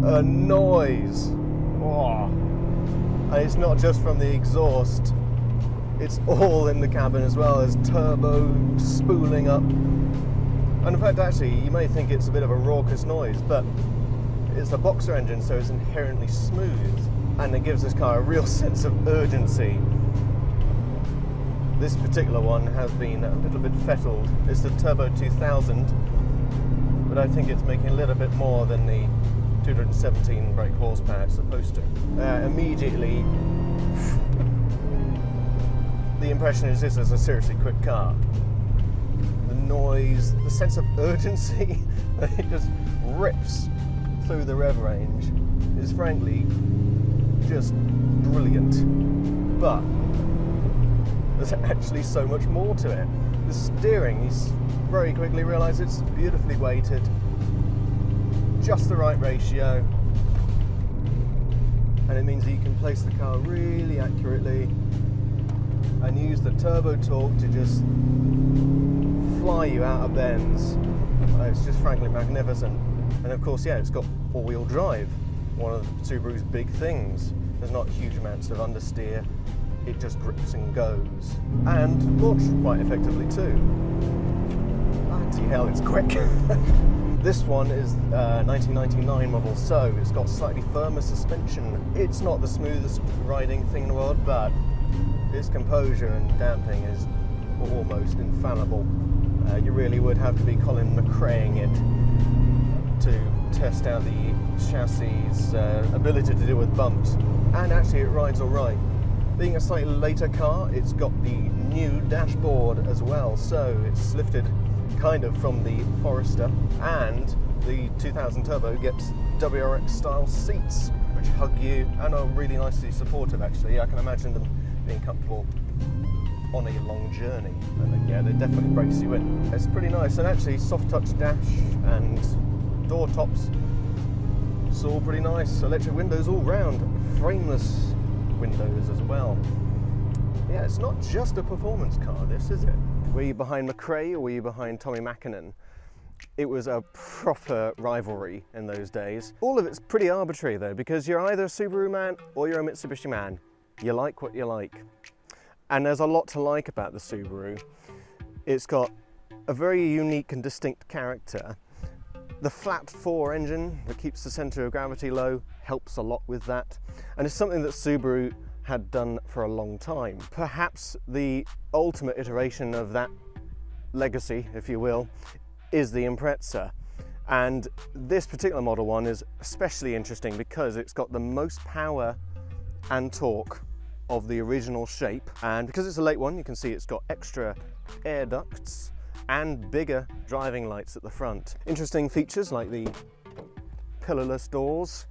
a noise. Oh. And it's not just from the exhaust, it's all in the cabin as well. There's turbo spooling up. And in fact, actually, you may think it's a bit of a raucous noise, but it's a boxer engine, so it's inherently smooth. And it gives this car a real sense of urgency. This particular one has been a little bit fettled. It's the Turbo 2000, but I think it's making a little bit more than the 217 brake horsepower it's supposed to. Immediately, the impression is this is a seriously quick car. The noise, the sense of urgency that it just rips through the rev range is frankly just brilliant. But there's actually so much more to it. The steering, you very quickly realise it's beautifully weighted, just the right ratio, and it means that you can place the car really accurately and use the turbo torque to just fly you out of bends. It's just frankly magnificent. And of course, yeah, it's got all-wheel drive, one of Subaru's big things. There's not huge amounts of understeer. It just grips and goes. And launched quite effectively too. Bloody hell, it's quick. This one is 1999 model, so it's got slightly firmer suspension. It's not the smoothest riding thing in the world, but its composure and damping is almost infallible. You really would have to be Colin McKaying it to test out the chassis' ability to deal with bumps. And actually it rides alright. Being a slightly later car, it's got the new dashboard as well, so it's lifted kind of from the Forester, and the 2000 Turbo gets WRX style seats which hug you and are really nicely supportive actually. I can imagine them being comfortable on a long journey, and yeah, they definitely breaks you in. It's pretty nice, and actually soft touch dash and door tops, it's all pretty nice. Electric windows all round, frameless windows as well. Yeah, it's not just a performance car, this, is it? Were you behind McKay or were you behind Tommy Mackinnon? It was a proper rivalry in those days. All of it's pretty arbitrary though, because you're either a Subaru man or you're a Mitsubishi man. You like what you like. And there's a lot to like about the Subaru. It's got a very unique and distinct character. The flat 4 engine that keeps the centre of gravity low helps a lot with that. And it's something that Subaru had done for a long time. Perhaps the ultimate iteration of that legacy, if you will, is the Impreza. And this particular model one is especially interesting because it's got the most power and torque of the original shape. And because it's a late one, you can see it's got extra air ducts and bigger driving lights at the front. Interesting features like the pillarless doors,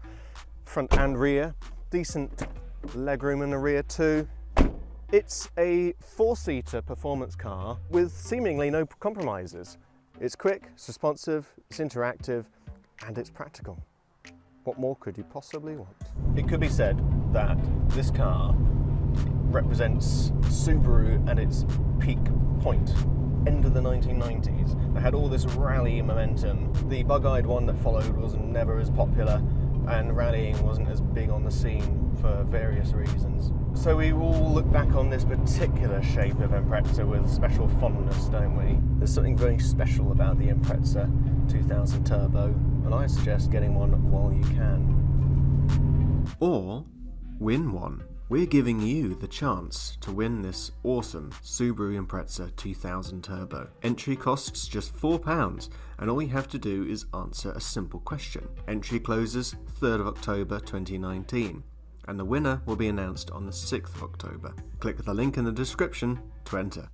front and rear, decent legroom in the rear too. It's a 4-seater performance car with seemingly no compromises. It's quick, it's responsive, it's interactive, and it's practical. What more could you possibly want? It could be said that this car represents Subaru at its peak point. End of the 1990s. They had all this rally momentum. The bug-eyed one that followed was never as popular, and rallying wasn't as big on the scene for various reasons. So we all look back on this particular shape of Impreza with special fondness, don't we? There's something very special about the Impreza 2000 Turbo, and I suggest getting one while you can. Or win one. We're giving you the chance to win this awesome Subaru Impreza 2000 Turbo. Entry costs just £4, and all you have to do is answer a simple question. Entry closes 3rd of October 2019, and the winner will be announced on the 6th of October. Click the link in the description to enter.